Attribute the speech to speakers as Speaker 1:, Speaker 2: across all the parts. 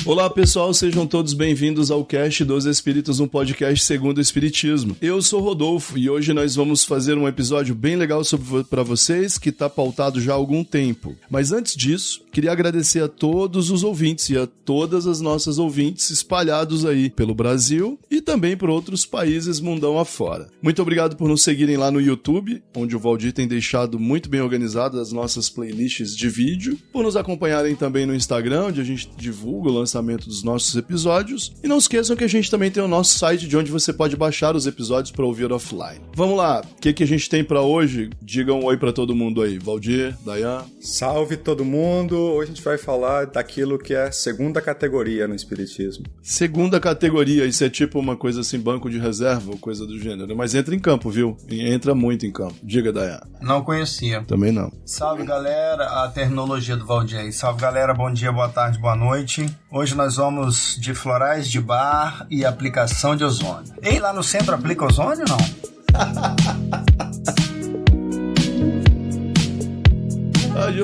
Speaker 1: Olá pessoal, sejam todos bem-vindos ao Cast dos Espíritos, um podcast segundo o Espiritismo. Eu sou Rodolfo e hoje nós vamos fazer um episódio bem legal para vocês que está pautado já há algum tempo. Mas antes disso, queria agradecer a todos os ouvintes e a todas as nossas ouvintes espalhados aí pelo Brasil e também por outros países mundão afora. Muito obrigado por nos seguirem lá no YouTube, onde o Valdir tem deixado muito bem organizadas as nossas playlists de vídeo, por nos acompanharem também no Instagram, onde a gente divulga o lançamento dos nossos episódios. E não esqueçam que a gente também tem o nosso site de onde você pode baixar os episódios para ouvir offline. Vamos lá, o que a gente tem para hoje? Digam um oi para todo mundo aí. Valdir, Dayan.
Speaker 2: Salve todo mundo! Hoje a gente vai falar daquilo que é segunda categoria no Espiritismo.
Speaker 1: Segunda categoria, isso é tipo uma coisa assim, banco de reserva ou coisa do gênero. Mas entra em campo, viu? Entra muito em campo. Diga, Dayan.
Speaker 3: Não conhecia.
Speaker 1: Também não.
Speaker 3: Salve, galera. A terminologia do Valdir aí. Salve, galera. Bom dia, boa tarde, boa noite. Hoje nós vamos de florais de bar e aplicação de ozônio. Ei, lá no centro aplica ozônio ou não?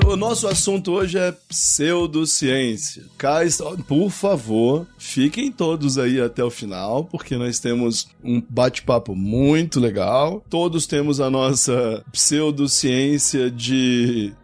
Speaker 1: O nosso assunto hoje é pseudociência. Por favor, fiquem todos aí até o final, porque nós temos um bate-papo muito legal. Todos temos a nossa pseudociência de...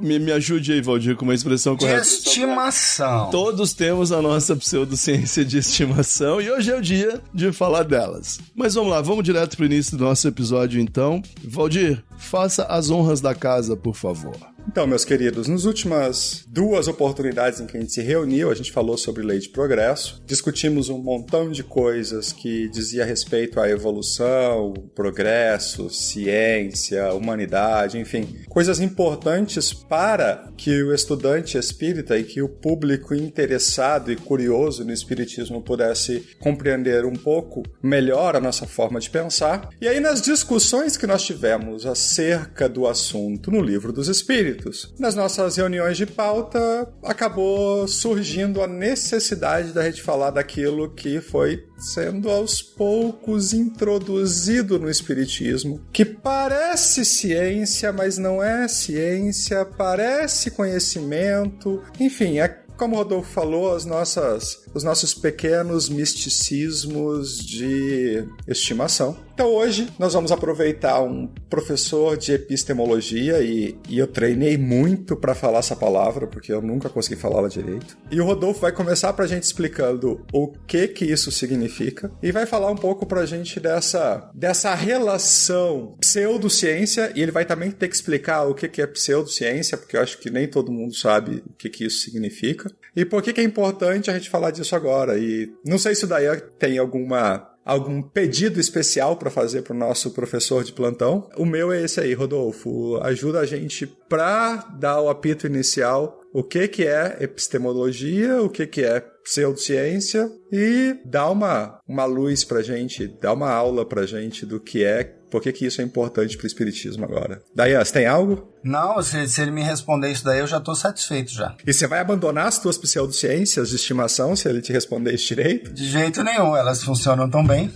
Speaker 1: Me ajude aí, Valdir, com uma expressão correta.
Speaker 3: De estimação.
Speaker 1: Todos temos a nossa pseudociência de estimação e hoje é o dia de falar delas. Mas vamos lá, vamos direto para o início do nosso episódio então. Valdir, faça as honras da casa, por favor.
Speaker 2: Então, meus queridos, nas últimas duas oportunidades em que a gente se reuniu, a gente falou sobre lei de progresso, discutimos um montão de coisas que dizia respeito à evolução, progresso, ciência, humanidade, enfim, coisas importantes para que o estudante espírita e que o público interessado e curioso no espiritismo pudesse compreender um pouco melhor a nossa forma de pensar. E aí, nas discussões que nós tivemos acerca do assunto no Livro dos Espíritos, nas nossas reuniões de pauta, acabou surgindo a necessidade da gente falar daquilo que foi sendo aos poucos introduzido no Espiritismo, que parece ciência, mas não é ciência, parece conhecimento, enfim, é como o Rodolfo falou, os nossos pequenos misticismos de estimação. Então hoje nós vamos aproveitar um professor de epistemologia e eu treinei muito para falar essa palavra, porque eu nunca consegui falá-la direito. E o Rodolfo vai começar pra gente explicando o que isso significa e vai falar um pouco pra gente dessa relação pseudociência, e ele vai também ter que explicar o que é pseudociência, porque eu acho que nem todo mundo sabe o que isso significa. E por que é importante a gente falar disso agora? E não sei se o Dayan tem algum pedido especial para fazer para o nosso professor de plantão. O meu é esse aí, Rodolfo. Ajuda a gente para dar o apito inicial, o que é epistemologia, o que é pseudociência, e dar uma luz pra gente, dar uma aula pra gente do que é, por que isso é importante pro espiritismo agora. Dayan, você tem algo?
Speaker 3: Não, se ele me responder isso daí, eu já tô satisfeito já.
Speaker 2: E você vai abandonar as tuas pseudociências de estimação se ele te responder isso direito?
Speaker 3: De jeito nenhum, elas funcionam tão bem.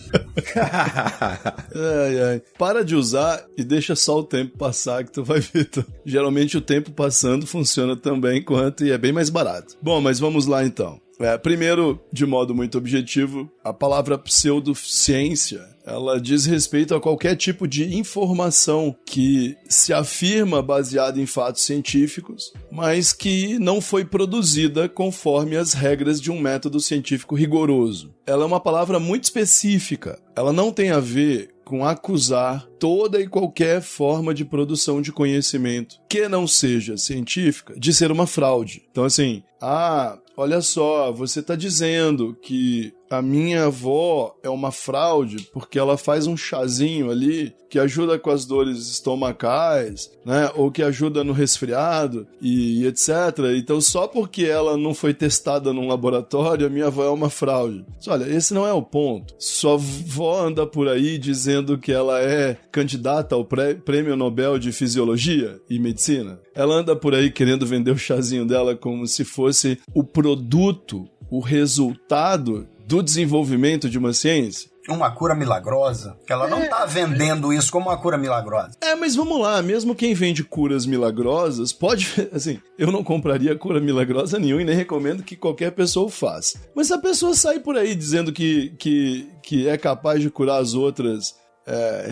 Speaker 1: Para de usar e deixa só o tempo passar que tu vai ver. Geralmente o tempo passando funciona tão bem quanto e é bem mais barato. Bom, mas vamos lá então. Primeiro, de modo muito objetivo, a palavra pseudociência, ela diz respeito a qualquer tipo de informação que se afirma baseada em fatos científicos, mas que não foi produzida conforme as regras de um método científico rigoroso. Ela é uma palavra muito específica, ela não tem a ver com acusar toda e qualquer forma de produção de conhecimento que não seja científica de ser uma fraude. Então assim, olha só, você está dizendo que a minha avó é uma fraude porque ela faz um chazinho ali que ajuda com as dores estomacais, né? Ou que ajuda no resfriado e etc. Então, só porque ela não foi testada num laboratório, a minha avó é uma fraude. Olha, esse não é o ponto. Sua avó anda por aí dizendo que ela é candidata ao Prêmio Nobel de Fisiologia e Medicina. Ela anda por aí querendo vender o chazinho dela como se fosse o produto, o resultado do desenvolvimento de uma ciência.
Speaker 3: uma cura milagrosa, que ela não tá vendendo isso como uma cura milagrosa.
Speaker 1: Mas vamos lá, mesmo quem vende curas milagrosas, pode, assim, eu não compraria cura milagrosa nenhuma e nem recomendo que qualquer pessoa faça. Mas se a pessoa sai por aí dizendo que é capaz de curar as outras,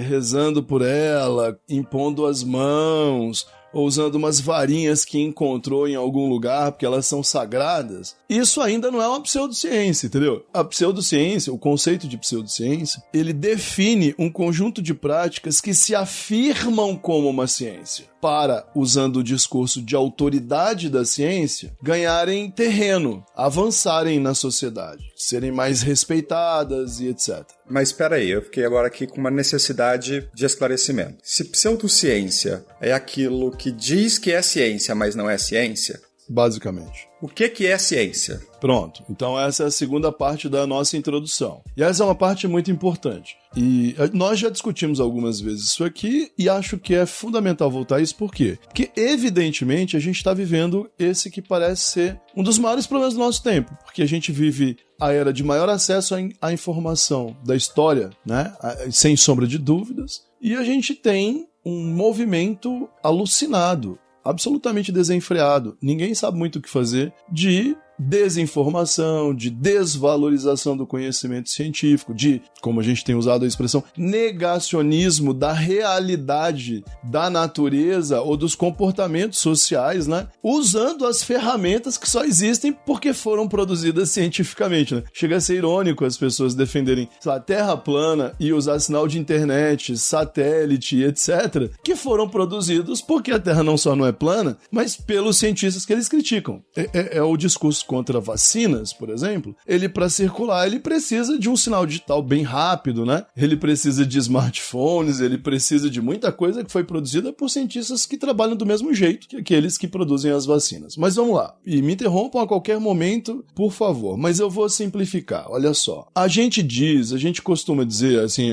Speaker 1: rezando por ela, impondo as mãos, ou usando umas varinhas que encontrou em algum lugar porque elas são sagradas, isso ainda não é uma pseudociência, entendeu? A pseudociência, o conceito de pseudociência, ele define um conjunto de práticas que se afirmam como uma ciência, para, usando o discurso de autoridade da ciência, ganharem terreno, avançarem na sociedade, serem mais respeitadas e etc.
Speaker 2: Mas espera aí, eu fiquei agora aqui com uma necessidade de esclarecimento. Se pseudociência é aquilo que diz que é ciência, mas não é ciência...
Speaker 1: Basicamente.
Speaker 2: O que é ciência?
Speaker 1: Pronto, então essa é a segunda parte da nossa introdução. E essa é uma parte muito importante. E nós já discutimos algumas vezes isso aqui e acho que é fundamental voltar a isso. Por quê? Porque, evidentemente, a gente está vivendo esse que parece ser um dos maiores problemas do nosso tempo. Porque a gente vive a era de maior acesso à informação da história, né? Sem sombra de dúvidas. E a gente tem um movimento alucinado, absolutamente desenfreado, ninguém sabe muito o que fazer, de desinformação, de desvalorização do conhecimento científico, de, como a gente tem usado a expressão, negacionismo da realidade da natureza ou dos comportamentos sociais, né? Usando as ferramentas que só existem porque foram produzidas cientificamente, né? Chega a ser irônico as pessoas defenderem, sei lá, terra plana e usar sinal de internet, satélite, etc., que foram produzidos porque a Terra não só não é plana, mas pelos cientistas que eles criticam. É o discurso contra vacinas, por exemplo. Ele, para circular, ele precisa de um sinal digital bem rápido, né? Ele precisa de smartphones, ele precisa de muita coisa que foi produzida por cientistas que trabalham do mesmo jeito que aqueles que produzem as vacinas. Mas vamos lá. E me interrompam a qualquer momento, por favor. Mas eu vou simplificar. Olha só. A gente costuma dizer, assim,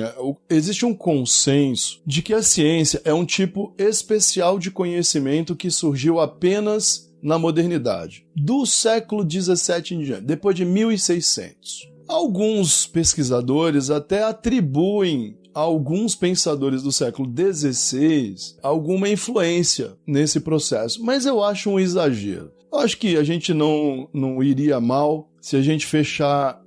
Speaker 1: existe um consenso de que a ciência é um tipo especial de conhecimento que surgiu apenas na modernidade, do século XVII em diante, depois de 1600. Alguns pesquisadores até atribuem a alguns pensadores do século XVI alguma influência nesse processo, mas eu acho um exagero. Eu acho que a gente não iria mal se a gente fechar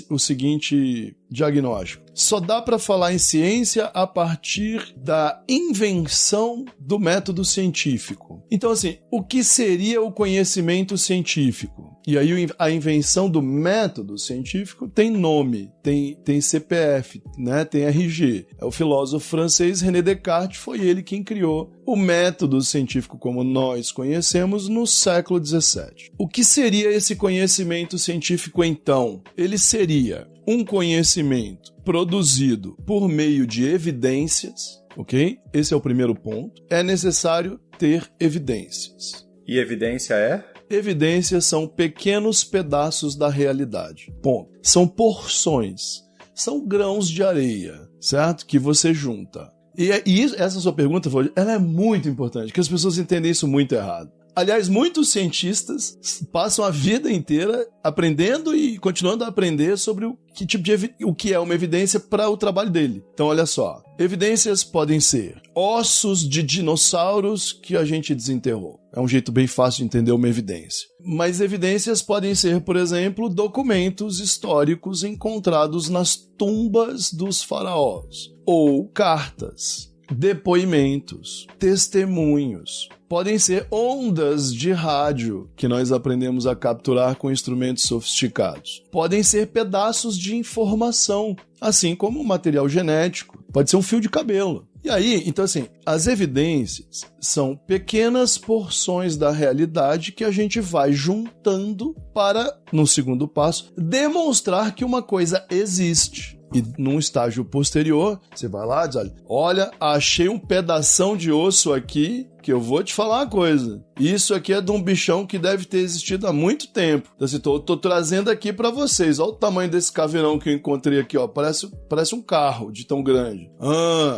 Speaker 1: o seguinte diagnóstico. Só dá para falar em ciência a partir da invenção do método científico. Então, assim, o que seria o conhecimento científico? E aí a invenção do método científico tem nome, tem CPF, né? Tem RG. É o filósofo francês René Descartes, foi ele quem criou o método científico como nós conhecemos no século XVII. O que seria esse conhecimento científico então? Ele seria um conhecimento produzido por meio de evidências, ok? Esse é o primeiro ponto. É necessário ter evidências.
Speaker 2: E evidência é?
Speaker 1: Evidências são pequenos pedaços da realidade. Ponto. São porções, são grãos de areia, certo? Que você junta. E essa sua pergunta, ela é muito importante, porque as pessoas entendem isso muito errado. Aliás, muitos cientistas passam a vida inteira aprendendo e continuando a aprender sobre o que é uma evidência para o trabalho dele. Então, olha só. Evidências podem ser ossos de dinossauros que a gente desenterrou. É um jeito bem fácil de entender uma evidência. Mas evidências podem ser, por exemplo, documentos históricos encontrados nas tumbas dos faraós. Ou cartas, depoimentos, testemunhos. Podem ser ondas de rádio que nós aprendemos a capturar com instrumentos sofisticados. Podem ser pedaços de informação, assim como material genético. Pode ser um fio de cabelo. E aí, então assim, as evidências são pequenas porções da realidade que a gente vai juntando para, no segundo passo, demonstrar que uma coisa existe. E num estágio posterior, você vai lá e diz, olha, achei um pedação de osso aqui que eu vou te falar uma coisa. Isso aqui é de um bichão que deve ter existido há muito tempo. Então, assim, tô trazendo aqui pra vocês. Olha o tamanho desse caveirão que eu encontrei aqui, ó. Parece um carro de tão grande.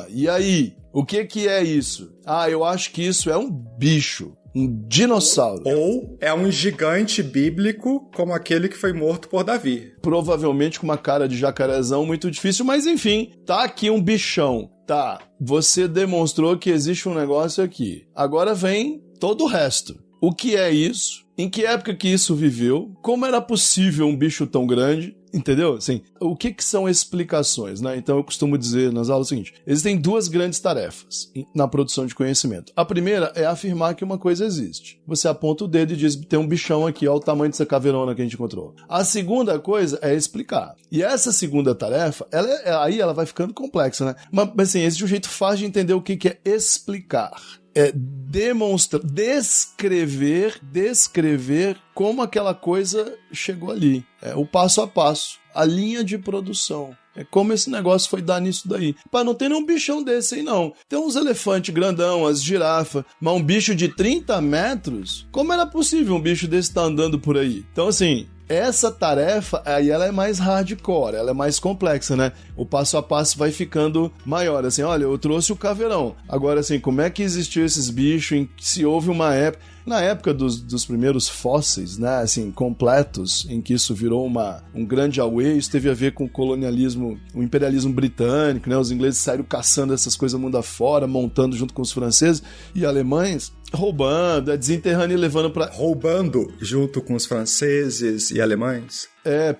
Speaker 1: E aí? O que é isso? Eu acho que isso é um bicho. Um dinossauro.
Speaker 2: Ou é um gigante bíblico como aquele que foi morto por Davi.
Speaker 1: Provavelmente com uma cara de jacarezão muito difícil, mas enfim, tá aqui um bichão. Tá, você demonstrou que existe um negócio aqui. Agora vem todo o resto. O que é isso? Em que época que isso viveu? Como era possível um bicho tão grande? Entendeu? Assim, o que são explicações, né? Então eu costumo dizer nas aulas o seguinte: existem duas grandes tarefas na produção de conhecimento. A primeira é afirmar que uma coisa existe. Você aponta o dedo e diz, tem um bichão aqui, olha o tamanho dessa caveirona que a gente encontrou. A segunda coisa é explicar. E essa segunda tarefa, aí ela vai ficando complexa, né? Mas assim, existe um jeito fácil de entender o que é explicar. É demonstrar, descrever como aquela coisa chegou ali. É o passo a passo, a linha de produção. É como esse negócio foi dar nisso daí. Pá, não tem nenhum bichão desse aí, não. Tem uns elefantes grandão, as girafas, mas um bicho de 30 metros? Como era possível um bicho desse estar andando por aí? Então, assim, essa tarefa, aí ela é mais hardcore, ela é mais complexa, né? O passo a passo vai ficando maior, assim, olha, eu trouxe o caveirão. Agora, assim, como é que existiu esses bichos, se houve uma época... Na época dos primeiros fósseis, né, assim, completos, em que isso virou um grande auê, isso teve a ver com o colonialismo, o imperialismo britânico, né? Os ingleses saíram caçando essas coisas mundo afora, montando junto com os franceses e alemães, roubando, desenterrando e levando para...
Speaker 2: Roubando junto com os franceses e alemães?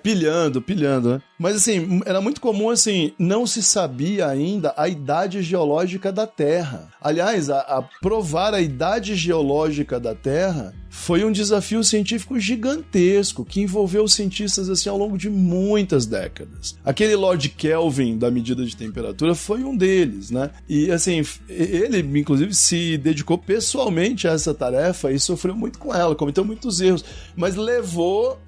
Speaker 1: Pilhando, né? Mas, assim, era muito comum, assim, não se sabia ainda a idade geológica da Terra. Aliás, a provar a idade geológica da Terra foi um desafio científico gigantesco que envolveu os cientistas, assim, ao longo de muitas décadas. Aquele Lord Kelvin da medida de temperatura foi um deles, né? E, assim, ele, inclusive, se dedicou pessoalmente a essa tarefa e sofreu muito com ela, cometeu muitos erros, mas levou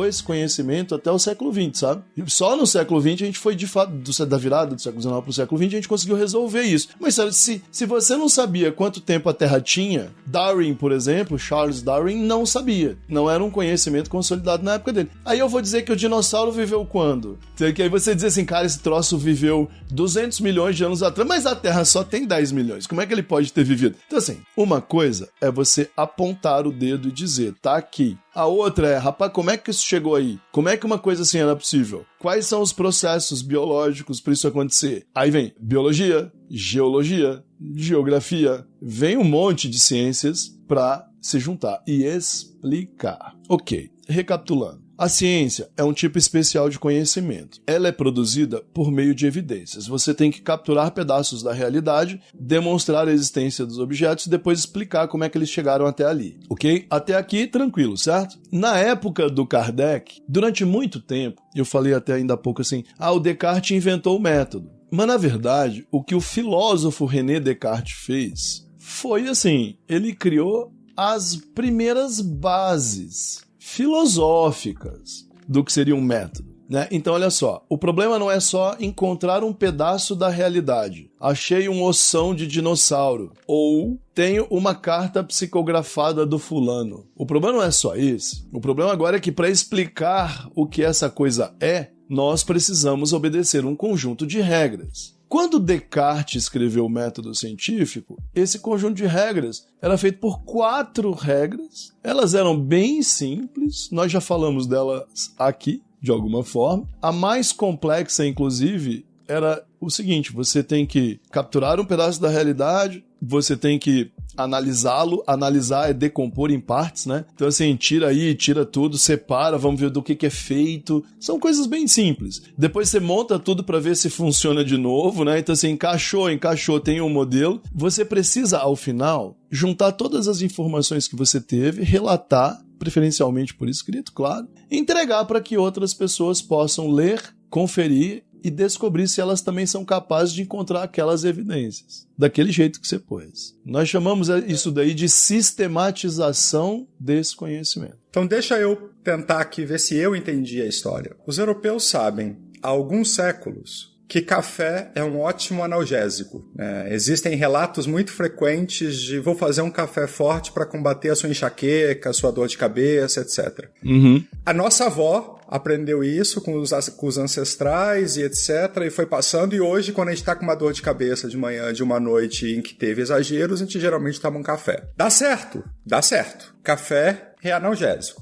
Speaker 1: esse conhecimento até o século XX, sabe? E só no século XX a gente foi, de fato, da virada do século XIX para o século XX, a gente conseguiu resolver isso. Mas, sabe, se você não sabia quanto tempo a Terra tinha, Darwin, por exemplo, Charles Darwin, não sabia. Não era um conhecimento consolidado na época dele. Aí eu vou dizer que o dinossauro viveu quando? Que aí você diz assim, cara, esse troço viveu 200 milhões de anos atrás, mas a Terra só tem 10 milhões. Como é que ele pode ter vivido? Então, assim, uma coisa é você apontar o dedo e dizer, tá aqui. A outra é, rapaz, como é que isso chegou aí? Como é que uma coisa assim era possível? Quais são os processos biológicos para isso acontecer? Aí vem biologia, geologia, geografia, vem um monte de ciências para se juntar e explicar. Ok, recapitulando. A ciência é um tipo especial de conhecimento. Ela é produzida por meio de evidências. Você tem que capturar pedaços da realidade, demonstrar a existência dos objetos e depois explicar como é que eles chegaram até ali. Ok? Até aqui, tranquilo, certo? Na época do Kardec, durante muito tempo, eu falei até ainda há pouco assim, o Descartes inventou o método. Mas, na verdade, o que o filósofo René Descartes fez foi assim, ele criou as primeiras bases filosóficas do que seria um método, né? Então, olha só, o problema não é só encontrar um pedaço da realidade. Achei um ossão de dinossauro. Ou tenho uma carta psicografada do fulano. O problema não é só isso. O problema agora é que para explicar o que essa coisa é, nós precisamos obedecer um conjunto de regras. Quando Descartes escreveu o método científico, esse conjunto de regras era feito por 4 regras. Elas eram bem simples, nós já falamos delas aqui, de alguma forma. A mais complexa, inclusive, era o seguinte, você tem que capturar um pedaço da realidade, você tem que analisá-lo, analisar é decompor em partes, né? Então, assim, tira aí, tira tudo, separa, vamos ver do que é feito. São coisas bem simples. Depois você monta tudo para ver se funciona de novo, né? Então, assim, encaixou, tem um modelo. Você precisa, ao final, juntar todas as informações que você teve, relatar, preferencialmente por escrito, claro, e entregar para que outras pessoas possam ler, conferir e descobrir se elas também são capazes de encontrar aquelas evidências, daquele jeito que você pôs. Nós chamamos isso daí de sistematização desse conhecimento.
Speaker 2: Então deixa eu tentar aqui ver se eu entendi a história. Os europeus sabem, há alguns séculos, que café é um ótimo analgésico. Existem relatos muito frequentes de vou fazer um café forte para combater a sua enxaqueca, a sua dor de cabeça, etc. A nossa avó aprendeu isso com os ancestrais e etc. E foi passando. E hoje, quando a gente está com uma dor de cabeça de manhã, de uma noite em que teve exageros, a gente geralmente toma um café. Dá certo. Café é analgésico.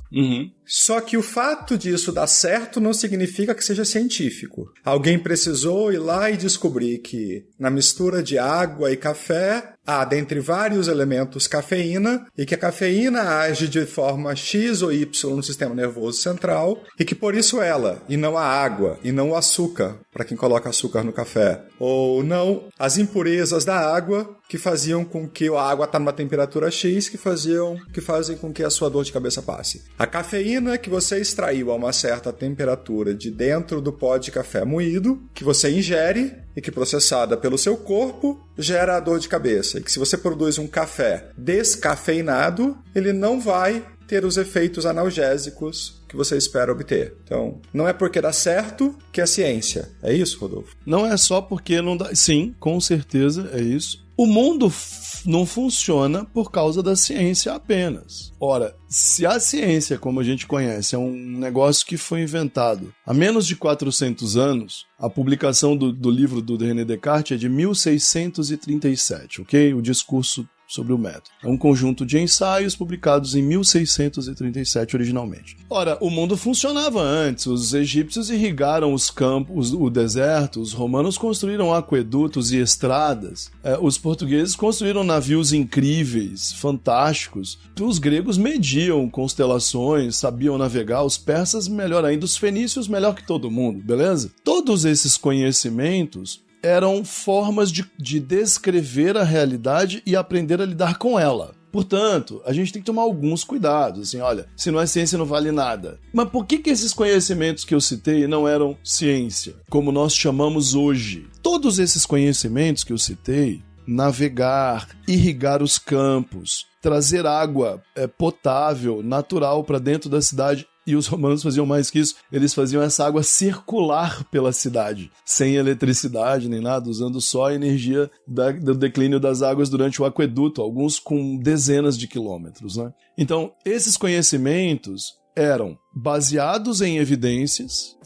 Speaker 2: Só que o fato disso dar certo não significa que seja científico. Alguém precisou ir lá e descobrir que na mistura de água e café há, dentre vários elementos, cafeína, e que a cafeína age de forma X ou Y no sistema nervoso central, e que por isso ela, e não a água, e não o açúcar, para quem coloca açúcar no café, ou não as impurezas da água que faziam com que a água está numa temperatura X, que fazem com que a sua dor de cabeça passe. A cafeína que você extraiu a uma certa temperatura de dentro do pó de café moído, que você ingere e que processada pelo seu corpo gera a dor de cabeça. E que se você produz um café descafeinado, ele não vai ter os efeitos analgésicos que você espera obter. Então, não é porque dá certo que é ciência. É isso, Rodolfo?
Speaker 1: Não é só porque não dá... Sim, com certeza é isso. O mundo não funciona por causa da ciência apenas. Ora, se a ciência, como a gente conhece, é um negócio que foi inventado há menos de 400 anos, a publicação do livro do René Descartes é de 1637, ok? O discurso sobre o método. É um conjunto de ensaios publicados em 1637 originalmente. Ora, o mundo funcionava antes. Os egípcios irrigaram os campos, o deserto, os romanos construíram aquedutos e estradas, os portugueses construíram navios incríveis, fantásticos, os gregos mediam constelações, sabiam navegar, os persas melhor ainda, os fenícios melhor que todo mundo, beleza? Todos esses conhecimentos eram formas de descrever a realidade e aprender a lidar com ela. Portanto, a gente tem que tomar alguns cuidados. Assim, olha, se não é ciência, não vale nada. Mas por que esses conhecimentos que eu citei não eram ciência, como nós chamamos hoje? Todos esses conhecimentos que eu citei, navegar, irrigar os campos, trazer água potável, natural para dentro da cidade. E os romanos faziam mais que isso, eles faziam essa água circular pela cidade, sem eletricidade nem nada, usando só a energia do declínio das águas durante o aqueduto, alguns com dezenas de quilômetros, né? Então, esses conhecimentos eram baseados em evidências,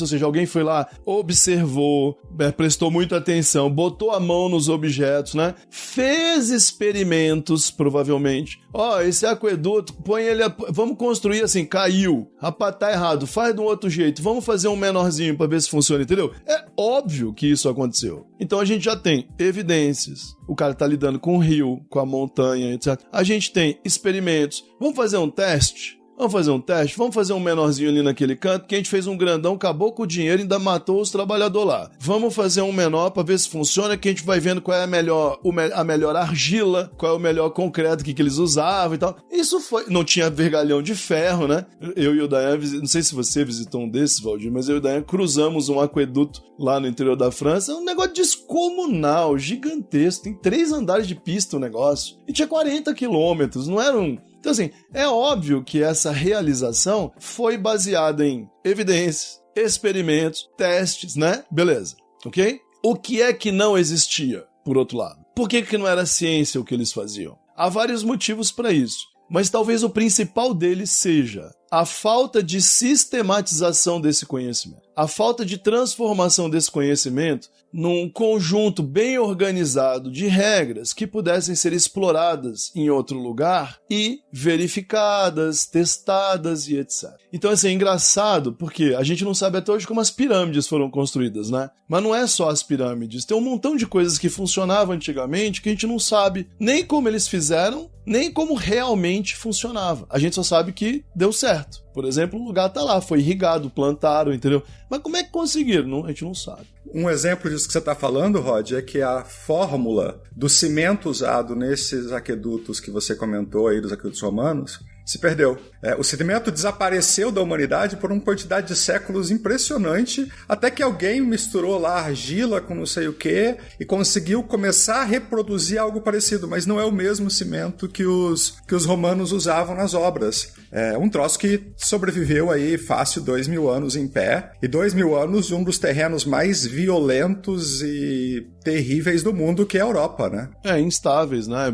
Speaker 1: ou seja, alguém foi lá, observou, prestou muita atenção, botou a mão nos objetos, né? Fez experimentos, provavelmente. Esse aqueduto, vamos construir assim, caiu, rapaz, tá errado, faz de um outro jeito, vamos fazer um menorzinho pra ver se funciona, entendeu? É óbvio que isso aconteceu. Então a gente já tem evidências, o cara tá lidando com o rio, com a montanha, etc. A gente tem experimentos, vamos fazer um teste? Vamos fazer um menorzinho ali naquele canto, que a gente fez um grandão, acabou com o dinheiro e ainda matou os trabalhadores lá. Vamos fazer um menor pra ver se funciona, que a gente vai vendo qual é a melhor argila, qual é o melhor concreto que eles usavam e tal. Isso foi... Não tinha vergalhão de ferro, né? Eu e o Dayan, não sei se você visitou um desses, Valdir, mas eu e o Dayan cruzamos um aqueduto lá no interior da França. É um negócio descomunal, gigantesco. Tem 3 andares de pista o negócio. E tinha 40 quilômetros, não era um... Então, assim, é óbvio que essa realização foi baseada em evidências, experimentos, testes, né? Beleza, ok? O que é que não existia, por outro lado? Por que não era ciência o que eles faziam? Há vários motivos para isso, mas talvez o principal deles seja a falta de sistematização desse conhecimento, a falta de transformação desse conhecimento num conjunto bem organizado de regras que pudessem ser exploradas em outro lugar e verificadas, testadas e etc. Então, assim, é engraçado porque a gente não sabe até hoje como as pirâmides foram construídas, né? Mas não é só as pirâmides, tem um montão de coisas que funcionavam antigamente que a gente não sabe nem como eles fizeram, nem como realmente funcionava. A gente só sabe que deu certo. Por exemplo, o lugar tá lá, foi irrigado, plantaram, entendeu? Mas como é que conseguiram? A gente não sabe.
Speaker 2: Um exemplo disso que você está falando, Rod, é que a fórmula do cimento usado nesses aquedutos que você comentou aí, dos aquedutos romanos, se perdeu. O sedimento desapareceu da humanidade por uma quantidade de séculos impressionante, até que alguém misturou lá argila com não sei o que e conseguiu começar a reproduzir algo parecido, mas não é o mesmo cimento que os romanos usavam nas obras. É um troço que sobreviveu aí fácil 2.000 anos em pé, e 2.000 anos de um dos terrenos mais violentos e terríveis do mundo, que é a Europa, né?
Speaker 1: Instáveis, né?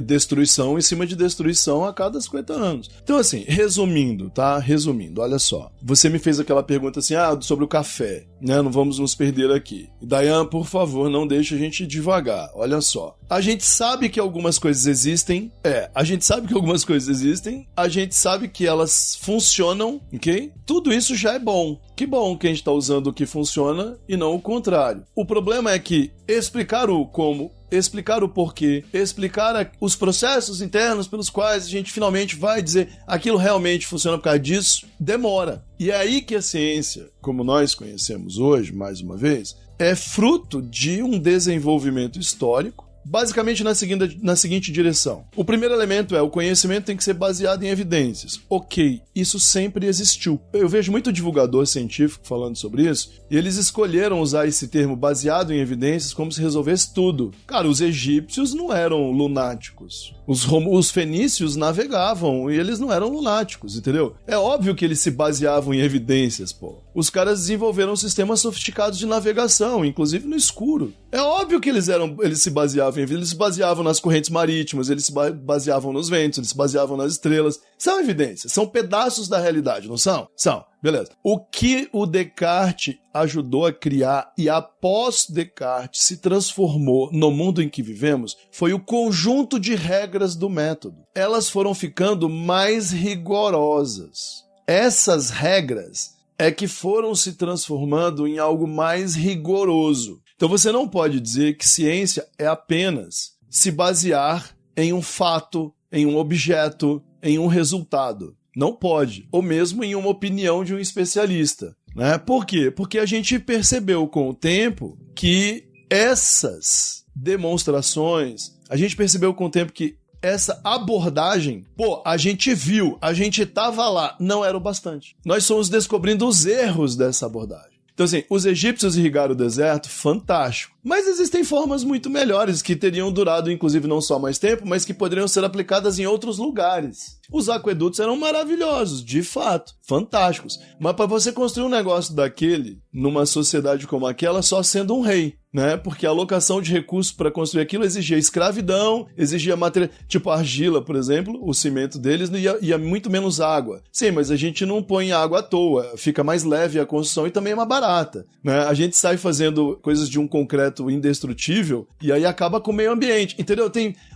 Speaker 1: Destruição em cima de destruição a cada 50 anos. Então, assim, resumindo, tá? Resumindo, olha só. Você me fez aquela pergunta assim, sobre o café, né? Não vamos nos perder aqui. Dayan, por favor, não deixe a gente devagar. Olha só. A gente sabe que algumas coisas existem. A gente sabe que algumas coisas existem. A gente sabe que elas funcionam, ok? Tudo isso já é bom. Que bom que a gente tá usando o que funciona e não o contrário. O problema é que explicar o como, explicar o porquê, explicar os processos internos pelos quais a gente finalmente vai dizer aquilo realmente funciona por causa disso, demora. E é aí que a ciência, como nós conhecemos hoje, mais uma vez, é fruto de um desenvolvimento histórico, basicamente na seguinte direção. O primeiro elemento o conhecimento tem que ser baseado em evidências. Ok, isso sempre existiu. Eu vejo muito divulgador científico falando sobre isso, e eles escolheram usar esse termo baseado em evidências como se resolvesse tudo. Cara, os egípcios não eram lunáticos. Os fenícios navegavam e eles não eram lunáticos, entendeu? É óbvio que eles se baseavam em evidências, pô. Os caras desenvolveram sistemas sofisticados de navegação, inclusive no escuro. É óbvio que eles se baseavam em evidências, eles se baseavam nas correntes marítimas, eles se baseavam nos ventos, eles se baseavam nas estrelas. São evidências, são pedaços da realidade, não são? São. Beleza. O que o Descartes ajudou a criar e após Descartes se transformou no mundo em que vivemos foi o conjunto de regras do método. Elas foram ficando mais rigorosas. Essas regras é que foram se transformando em algo mais rigoroso. Então você não pode dizer que ciência é apenas se basear em um fato, em um objeto, em um resultado. Não pode. Ou mesmo em uma opinião de um especialista, né? Por quê? Porque a gente percebeu com o tempo que essas demonstrações, a gente percebeu com o tempo que essa abordagem, a gente viu, a gente tava lá, não era o bastante. Nós fomos descobrindo os erros dessa abordagem. Então, assim, os egípcios irrigaram o deserto, fantástico. Mas existem formas muito melhores que teriam durado, inclusive, não só mais tempo, mas que poderiam ser aplicadas em outros lugares. Os aquedutos eram maravilhosos, de fato, fantásticos. Mas para você construir um negócio daquele, numa sociedade como aquela, só sendo um rei, né? Porque a alocação de recursos para construir aquilo exigia escravidão, exigia matéria, tipo argila, por exemplo, o cimento deles ia muito menos água. Sim, mas a gente não põe água à toa, fica mais leve a construção e também é mais barata, né? A gente sai fazendo coisas de um concreto indestrutível e aí acaba com o meio ambiente, entendeu?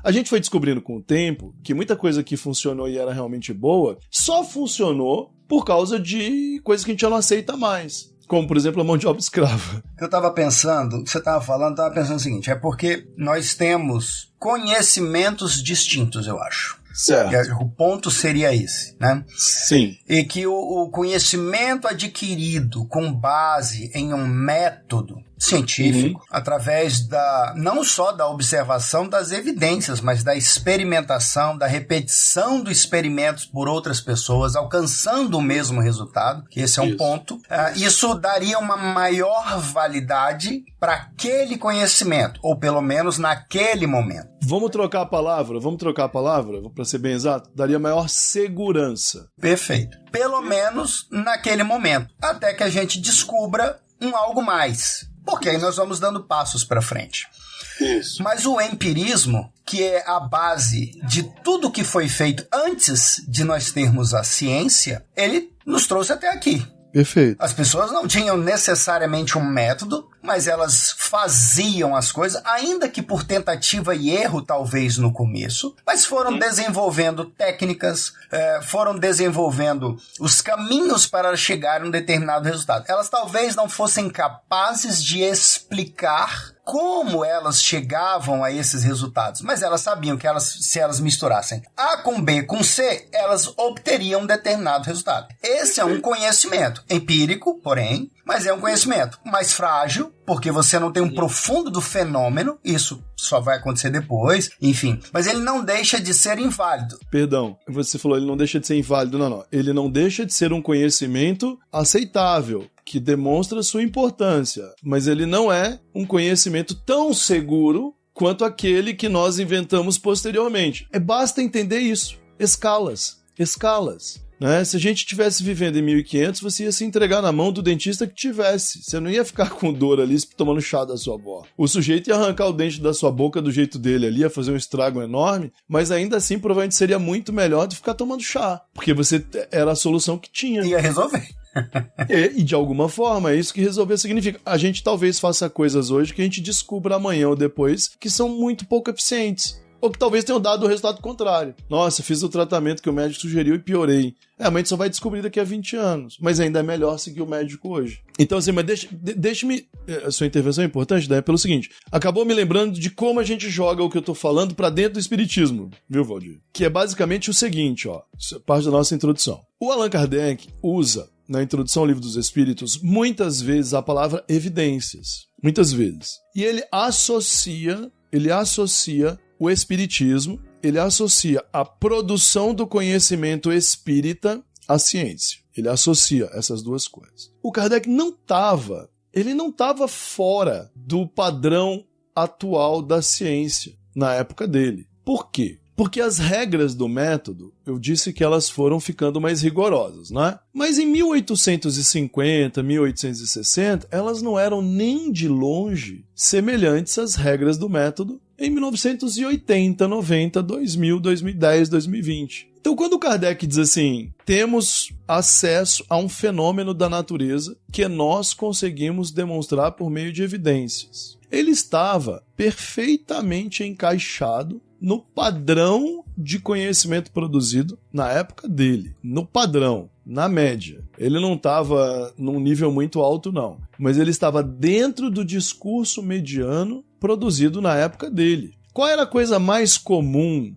Speaker 1: A gente foi descobrindo com o tempo que muita coisa que funcionou e era realmente boa só funcionou por causa de coisas que a gente já não aceita mais. Como, por exemplo, a mão de obra escrava.
Speaker 3: Eu estava pensando, o que você estava falando, estava pensando o seguinte, é porque nós temos conhecimentos distintos, eu acho.
Speaker 1: Certo.
Speaker 3: O ponto seria esse, né?
Speaker 1: Sim.
Speaker 3: E que o conhecimento adquirido com base em um método científico, através não só da observação das evidências, mas da experimentação, da repetição dos experimentos por outras pessoas, alcançando o mesmo resultado, que esse é um ponto. Isso daria uma maior validade para aquele conhecimento, ou pelo menos naquele momento.
Speaker 1: Vamos trocar a palavra, para ser bem exato, daria maior segurança.
Speaker 3: Perfeito. Pelo menos naquele momento, até que a gente descubra algo mais. Porque aí nós vamos dando passos para frente.
Speaker 1: Isso.
Speaker 3: Mas o empirismo, que é a base de tudo que foi feito antes de nós termos a ciência, ele nos trouxe até aqui.
Speaker 1: Perfeito.
Speaker 3: As pessoas não tinham necessariamente um método, mas elas faziam as coisas, ainda que por tentativa e erro, talvez no começo, mas foram desenvolvendo técnicas, foram desenvolvendo os caminhos para chegar a um determinado resultado. Elas talvez não fossem capazes de explicar como elas chegavam a esses resultados, mas elas sabiam que se elas misturassem A com B com C, elas obteriam um determinado resultado. Esse é um conhecimento empírico, porém, mas é um conhecimento mais frágil, porque você não tem um profundo do fenômeno, isso só vai acontecer depois, enfim. Mas ele não deixa de ser inválido.
Speaker 1: Perdão, você falou ele não deixa de ser inválido, não. Ele não deixa de ser um conhecimento aceitável, que demonstra sua importância, mas ele não é um conhecimento tão seguro quanto aquele que nós inventamos posteriormente. Basta entender isso. Escalas. Né? Se a gente estivesse vivendo em 1500, você ia se entregar na mão do dentista que tivesse. Você não ia ficar com dor ali tomando chá da sua avó. O sujeito ia arrancar o dente da sua boca do jeito dele ali, ia fazer um estrago enorme, mas ainda assim provavelmente seria muito melhor do que ficar tomando chá, porque você era a solução que tinha.
Speaker 3: Ia resolver.
Speaker 1: E de alguma forma, é isso que resolver significa. A gente talvez faça coisas hoje que a gente descubra amanhã ou depois que são muito pouco eficientes. Ou que talvez tenham dado o resultado contrário. Nossa, fiz o tratamento que o médico sugeriu e piorei. A gente só vai descobrir daqui a 20 anos. Mas ainda é melhor seguir o médico hoje. Então, assim, mas deixe-me... A sua intervenção é importante, né? Pelo seguinte, acabou me lembrando de como a gente joga o que eu tô falando pra dentro do espiritismo, viu, Valdir? Que é basicamente o seguinte, ó. Isso é parte da nossa introdução. O Allan Kardec usa, na introdução ao Livro dos Espíritos, muitas vezes a palavra evidências. Muitas vezes. E ele associa o espiritismo, ele associa a produção do conhecimento espírita à ciência. Ele associa essas duas coisas. O Kardec não estava fora do padrão atual da ciência na época dele. Por quê? Porque as regras do método, eu disse que elas foram ficando mais rigorosas, né? Mas em 1850, 1860, elas não eram nem de longe semelhantes às regras do método em 1980, 90, 2000, 2010, 2020. Então, quando o Kardec diz assim, temos acesso a um fenômeno da natureza que nós conseguimos demonstrar por meio de evidências, ele estava perfeitamente encaixado no padrão de conhecimento produzido na época dele. No padrão, na média. Ele não estava num nível muito alto, não. Mas ele estava dentro do discurso mediano produzido na época dele. Qual era a coisa mais comum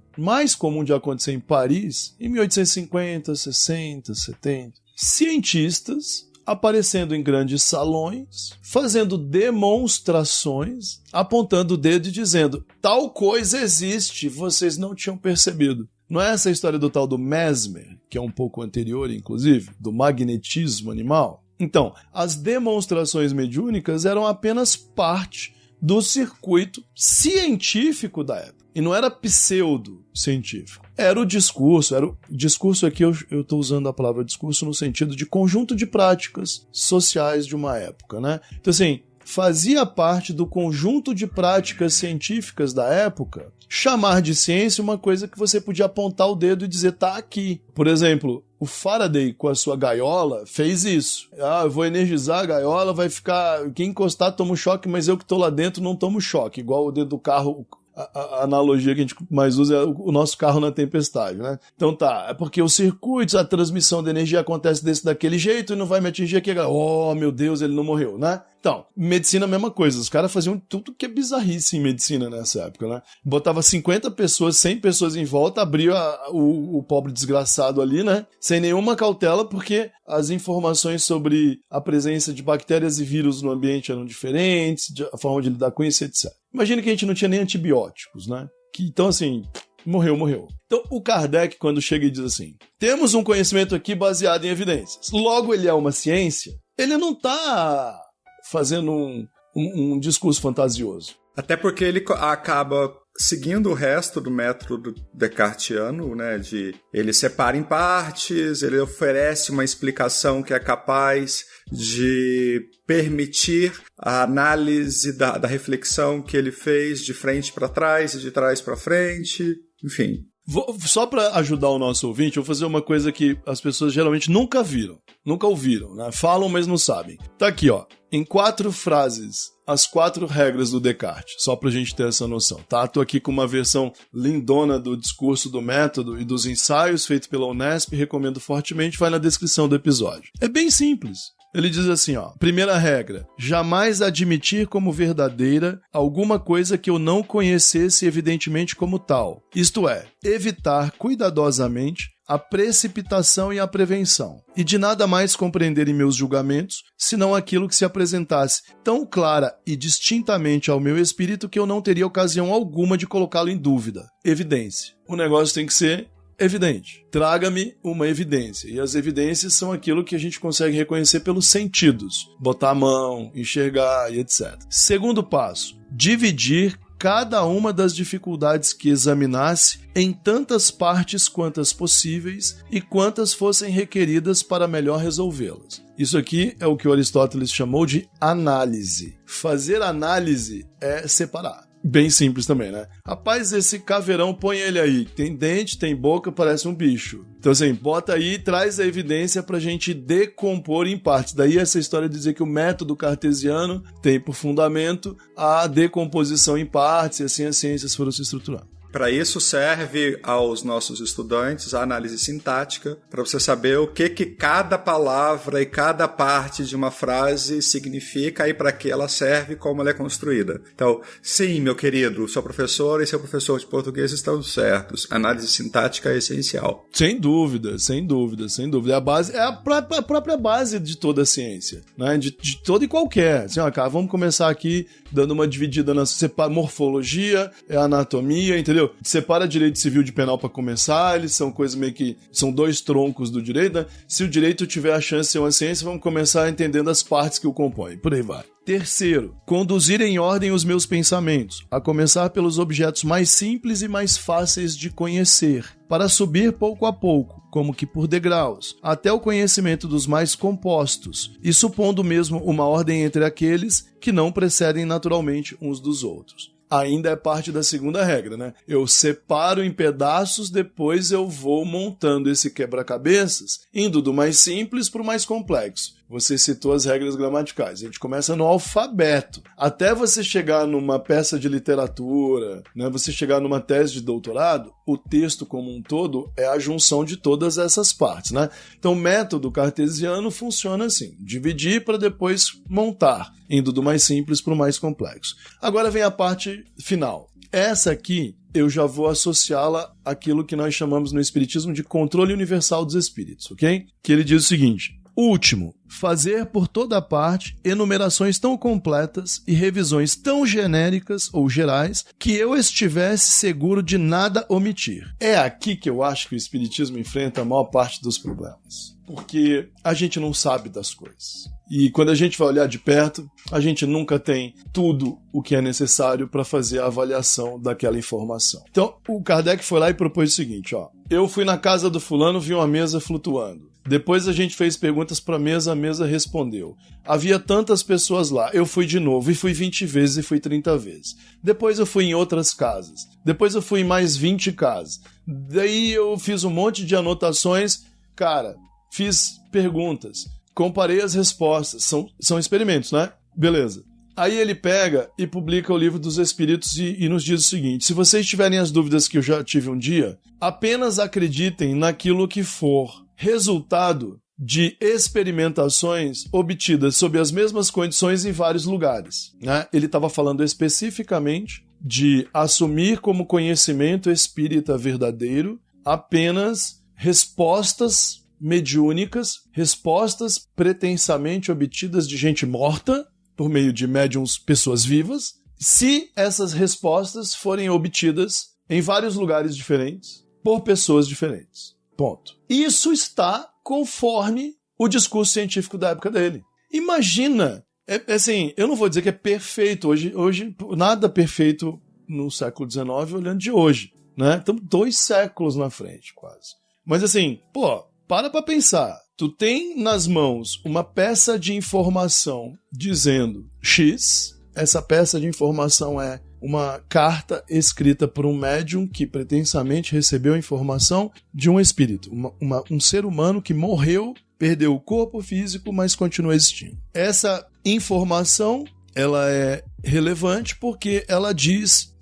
Speaker 1: de acontecer em Paris em 1850, 60, 70? Cientistas aparecendo em grandes salões, fazendo demonstrações, apontando o dedo e dizendo, tal coisa existe, vocês não tinham percebido. Não é essa a história do tal do Mesmer, que é um pouco anterior, inclusive, do magnetismo animal? Então, as demonstrações mediúnicas eram apenas parte do circuito científico da época. E não era pseudo-científico. Era o discurso aqui, eu estou usando a palavra discurso no sentido de conjunto de práticas sociais de uma época, né? Então, assim, fazia parte do conjunto de práticas científicas da época chamar de ciência uma coisa que você podia apontar o dedo e dizer, tá aqui. Por exemplo, o Faraday, com a sua gaiola, fez isso. Eu vou energizar a gaiola, vai ficar... Quem encostar toma um choque, mas eu que estou lá dentro não tomo choque. Igual o dedo do carro... A analogia que a gente mais usa é o nosso carro na tempestade, né? Então tá, é porque os circuitos, a transmissão de energia acontece daquele jeito e não vai me atingir aqui. Oh, meu Deus, ele não morreu, né? Então, medicina a mesma coisa. Os caras faziam tudo que é bizarrice em medicina nessa época, né? Botava 50 pessoas, 100 pessoas em volta, abria o pobre desgraçado ali, né? Sem nenhuma cautela, porque as informações sobre a presença de bactérias e vírus no ambiente eram diferentes, a forma de lidar com isso, etc. Imagina que a gente não tinha nem antibióticos, né? Então, assim, morreu. Então, o Kardec, quando chega e diz assim, temos um conhecimento aqui baseado em evidências, logo ele é uma ciência, ele não está fazendo um discurso fantasioso.
Speaker 2: Até porque ele acaba seguindo o resto do método descartiano, né? Ele separa em partes, ele oferece uma explicação que é capaz de permitir a análise da reflexão que ele fez de frente para trás e de trás para frente, enfim.
Speaker 1: Só para ajudar o nosso ouvinte, eu vou fazer uma coisa que as pessoas geralmente nunca ouviram, né? Falam, mas não sabem. Tá aqui, ó, em 4 frases, as 4 regras do Descartes, só pra gente ter essa noção, tá? Tô aqui com uma versão lindona do discurso do método e dos ensaios feito pela Unesp, recomendo fortemente, vai na descrição do episódio. É bem simples. Ele diz assim, ó, primeira regra, jamais admitir como verdadeira alguma coisa que eu não conhecesse evidentemente como tal. Isto é, evitar cuidadosamente a precipitação e a prevenção, e de nada mais compreender em meus julgamentos, senão aquilo que se apresentasse tão clara e distintamente ao meu espírito que eu não teria ocasião alguma de colocá-lo em dúvida. Evidência. O negócio tem que ser evidente. Traga-me uma evidência. E as evidências são aquilo que a gente consegue reconhecer pelos sentidos. Botar a mão, enxergar e etc. Segundo passo, dividir cada uma das dificuldades que examinasse em tantas partes quantas possíveis e quantas fossem requeridas para melhor resolvê-las. Isso aqui é o que Aristóteles chamou de análise. Fazer análise é separar. Bem simples também, né? Rapaz, esse caveirão, põe ele aí. Tem dente, tem boca, parece um bicho. Então assim, bota aí e traz a evidência pra gente decompor em partes. Daí essa história de dizer que o método cartesiano tem por fundamento a decomposição em partes e assim as ciências foram se estruturando.
Speaker 2: Para isso serve aos nossos estudantes a análise sintática, para você saber o que cada palavra e cada parte de uma frase significa e para que ela serve, como ela é construída. Então, sim, meu querido, sua professora e seu professor de português estão certos. Análise sintática é essencial.
Speaker 1: Sem dúvida, sem dúvida, sem dúvida. É a própria base de toda a ciência, né? De toda e qualquer. Assim, ó, cara, vamos começar aqui dando uma dividida na morfologia, anatomia, entendeu? Separa direito civil de penal para começar, eles são coisas meio que... São dois troncos do direito, né? Se o direito tiver a chance de ser uma ciência, vamos começar entendendo as partes que o compõem. Por aí vai. Terceiro, conduzir em ordem os meus pensamentos, a começar pelos objetos mais simples e mais fáceis de conhecer, para subir pouco a pouco, como que por degraus, até o conhecimento dos mais compostos, e supondo mesmo uma ordem entre aqueles que não precedem naturalmente uns dos outros. Ainda é parte da segunda regra, né? Eu separo em pedaços, depois eu vou montando esse quebra-cabeças, indo do mais simples para o mais complexo. Você citou as regras gramaticais. A gente começa no alfabeto. Até você chegar numa peça de literatura, né? Você chegar numa tese de doutorado, o texto como um todo é a junção de todas essas partes, né? Então o método cartesiano funciona assim. Dividir para depois montar, indo do mais simples para o mais complexo. Agora vem a parte final. Essa aqui eu já vou associá-la àquilo que nós chamamos no Espiritismo de controle universal dos espíritos, ok? Que ele diz o seguinte: último, fazer por toda parte enumerações tão completas e revisões tão genéricas ou gerais que eu estivesse seguro de nada omitir. É aqui que eu acho que o Espiritismo enfrenta a maior parte dos problemas. Porque a gente não sabe das coisas. E quando a gente vai olhar de perto, a gente nunca tem tudo o que é necessário para fazer a avaliação daquela informação. Então, o Kardec foi lá e propôs o seguinte, ó. Eu fui na casa do fulano, vi uma mesa flutuando. Depois a gente fez perguntas para a mesa respondeu. Havia tantas pessoas lá, eu fui de novo, e fui 20 vezes e fui 30 vezes. Depois eu fui em outras casas. Depois eu fui em mais 20 casas. Daí eu fiz um monte de anotações. Cara, fiz perguntas, comparei as respostas. São experimentos, né? Beleza. Aí ele pega e publica o Livro dos Espíritos e nos diz o seguinte: se vocês tiverem as dúvidas que eu já tive um dia, apenas acreditem naquilo que for resultado de experimentações obtidas sob as mesmas condições em vários lugares, né? Ele estava falando especificamente de assumir como conhecimento espírita verdadeiro apenas respostas mediúnicas, respostas pretensamente obtidas de gente morta, por meio de médiums, pessoas vivas, se essas respostas forem obtidas em vários lugares diferentes, por pessoas diferentes. Ponto. Isso está conforme o discurso científico da época dele. Imagina, assim, eu não vou dizer que é perfeito, hoje nada perfeito no século XIX olhando de hoje, né? Estamos 2 séculos na frente, quase. Mas assim, para pensar. Tu tem nas mãos uma peça de informação dizendo X, essa peça de informação é uma carta escrita por um médium que pretensamente recebeu a informação de um espírito, um ser humano que morreu, perdeu o corpo físico, mas continua existindo. Essa informação, ela é relevante porque ela diz,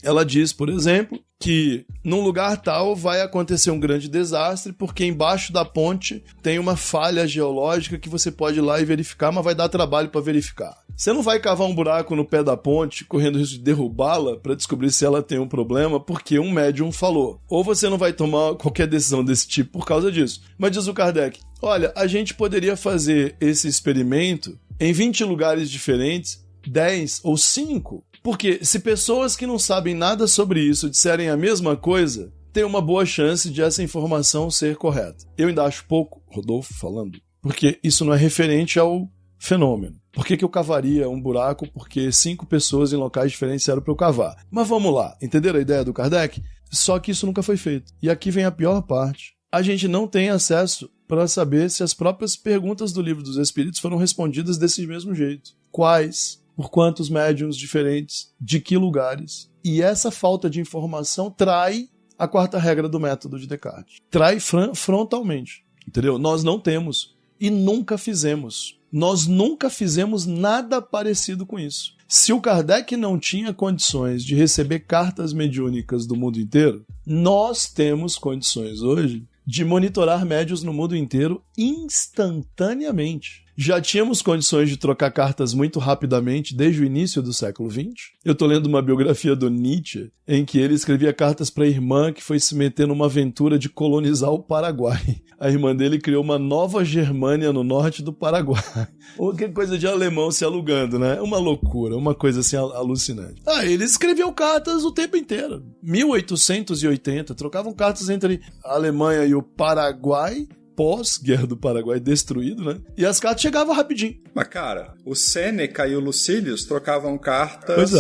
Speaker 1: por exemplo, que num lugar tal vai acontecer um grande desastre porque embaixo da ponte tem uma falha geológica que você pode ir lá e verificar, mas vai dar trabalho para verificar. Você não vai cavar um buraco no pé da ponte, correndo risco de derrubá-la para descobrir se ela tem um problema, porque um médium falou. Ou você não vai tomar qualquer decisão desse tipo por causa disso. Mas diz o Kardec, olha, a gente poderia fazer esse experimento em 20 lugares diferentes, 10 ou 5. Porque se pessoas que não sabem nada sobre isso disserem a mesma coisa, tem uma boa chance de essa informação ser correta. Eu ainda acho pouco, Rodolfo falando, porque isso não é referente ao fenômeno. Por que eu cavaria um buraco? Porque 5 pessoas em locais diferentes eram para eu cavar. Mas vamos lá, entenderam a ideia do Kardec? Só que isso nunca foi feito. E aqui vem a pior parte. A gente não tem acesso para saber se as próprias perguntas do Livro dos Espíritos foram respondidas desse mesmo jeito. Quais? Por quantos médiuns diferentes? De que lugares? E essa falta de informação trai a 4ª regra do método de Descartes. Trai frontalmente. Entendeu? Nós não temos e nunca fizemos. Nós nunca fizemos nada parecido com isso. Se o Kardec não tinha condições de receber cartas mediúnicas do mundo inteiro, nós temos condições hoje de monitorar médiuns no mundo inteiro instantaneamente. Já tínhamos condições de trocar cartas muito rapidamente desde o início do século XX. Eu estou lendo uma biografia do Nietzsche, em que ele escrevia cartas para a irmã que foi se meter numa aventura de colonizar o Paraguai. A irmã dele criou uma nova Germânia no norte do Paraguai. Ou que coisa de alemão se alugando, né? Uma loucura, uma coisa assim alucinante. Ele escreveu cartas o tempo inteiro. 1880, trocavam cartas entre a Alemanha e o Paraguai, pós-guerra do Paraguai destruído, né? E as cartas chegavam rapidinho.
Speaker 2: Mas, cara, o Sêneca e o Lucílius trocavam cartas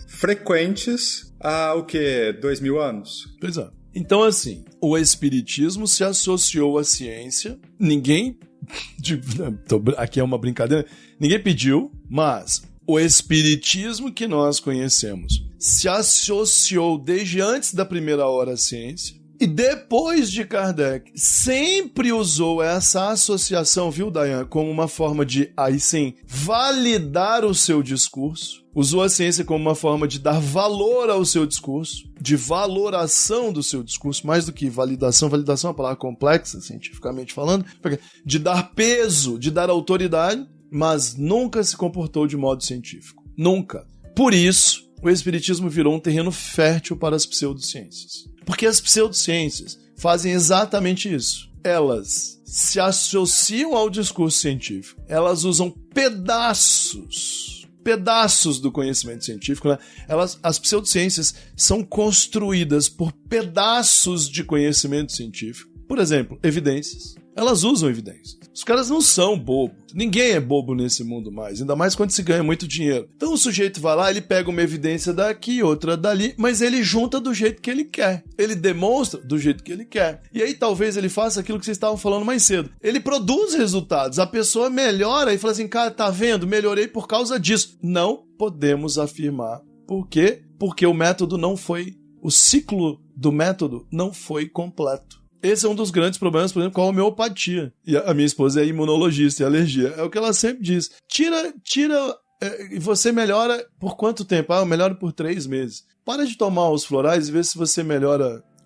Speaker 2: frequentes há, 2.000 anos?
Speaker 1: Pois é. Então, assim, o espiritismo se associou à ciência. Ninguém... aqui é uma brincadeira. Ninguém pediu, mas o espiritismo que nós conhecemos se associou desde antes da primeira hora à ciência. E depois de Kardec, sempre usou essa associação, viu, Dayan, como uma forma de, aí sim, validar o seu discurso. Usou a ciência como uma forma de dar valor ao seu discurso, de valoração do seu discurso, mais do que validação. Validação é uma palavra complexa, cientificamente falando, de dar peso, de dar autoridade, mas nunca se comportou de modo científico. Nunca. Por isso, o espiritismo virou um terreno fértil para as pseudociências. Porque as pseudociências fazem exatamente isso. Elas se associam ao discurso científico. Elas usam pedaços do conhecimento científico, né? As pseudociências são construídas por pedaços de conhecimento científico. Por exemplo, evidências. Elas usam evidências. Os caras não são bobos. Ninguém é bobo nesse mundo mais, ainda mais quando se ganha muito dinheiro. Então o sujeito vai lá, ele pega uma evidência daqui, outra dali, mas ele junta do jeito que ele quer. Ele demonstra do jeito que ele quer. E aí talvez ele faça aquilo que vocês estavam falando mais cedo. Ele produz resultados, a pessoa melhora e fala assim, cara, tá vendo? Melhorei por causa disso. Não podemos afirmar. Por quê? Porque o método não foi... O ciclo do método não foi completo. Esse é um dos grandes problemas, por exemplo, com a homeopatia. E a minha esposa é imunologista e alergia. É o que ela sempre diz. E você melhora por quanto tempo? Eu melhoro por 3 meses. Para de tomar os florais e vê se você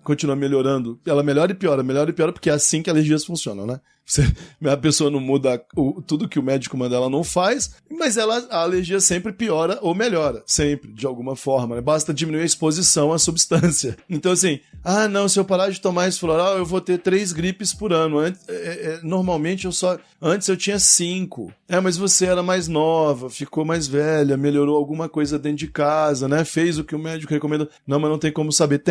Speaker 1: continua melhorando. Ela melhora e piora, porque é assim que alergias funcionam, né? A pessoa não muda tudo que o médico manda, ela não faz, mas a alergia sempre piora ou melhora, sempre, de alguma forma, né? Basta diminuir a exposição à substância. Então assim, se eu parar de tomar esse floral, eu vou ter 3 gripes por ano. Normalmente antes eu tinha 5. Mas você era mais nova, ficou mais velha, melhorou alguma coisa dentro de casa, né? Fez o que o médico recomenda. Não, mas não tem como saber.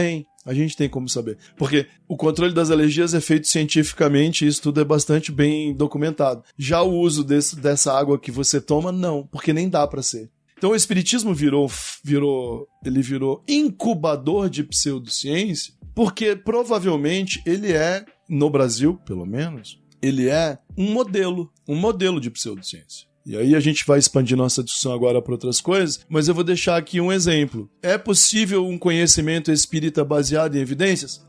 Speaker 1: A gente tem como saber. Porque o controle das alergias é feito cientificamente e isso tudo é bastante bem documentado. Já o uso dessa água que você toma, não, porque nem dá para ser. Então o espiritismo virou incubador de pseudociência, porque provavelmente ele é, no Brasil pelo menos, ele é um modelo de pseudociência. E aí a gente vai expandir nossa discussão agora para outras coisas, mas eu vou deixar aqui um exemplo. É possível um conhecimento espírita baseado em evidências?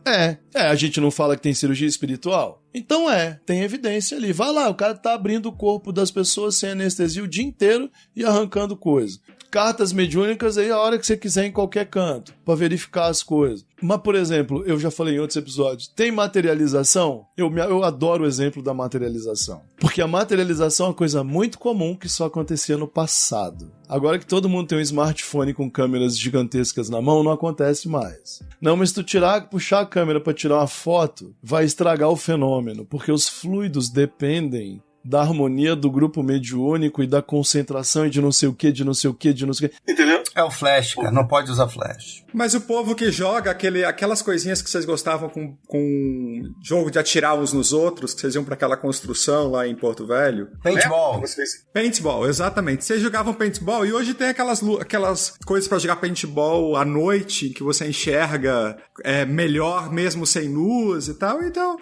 Speaker 1: A gente não fala que tem cirurgia espiritual? Então tem evidência ali. Vai lá, o cara tá abrindo o corpo das pessoas sem anestesia o dia inteiro e arrancando coisa. Cartas mediúnicas aí a hora que você quiser em qualquer canto, pra verificar as coisas. Mas, por exemplo, eu já falei em outros episódios, tem materialização? Eu adoro o exemplo da materialização. Porque a materialização é uma coisa muito comum que só acontecia no passado. Agora que todo mundo tem um smartphone com câmeras gigantescas na mão, não acontece mais. Não, mas se tu puxar a câmera pra tirar uma foto, vai estragar o fenômeno, porque os fluidos dependem da harmonia do grupo mediúnico e da concentração e de não sei o que, de não sei o que, de não sei o que. Entendeu?
Speaker 3: É o flash, cara. Não pode usar flash.
Speaker 2: Mas o povo que joga aquelas coisinhas que vocês gostavam com jogo de atirar uns nos outros, que vocês iam pra aquela construção lá em Porto Velho.
Speaker 3: Paintball.
Speaker 2: Paintball, exatamente. Vocês jogavam paintball e hoje tem aquelas coisas pra jogar paintball à noite, que você enxerga melhor mesmo sem luz e tal. Então,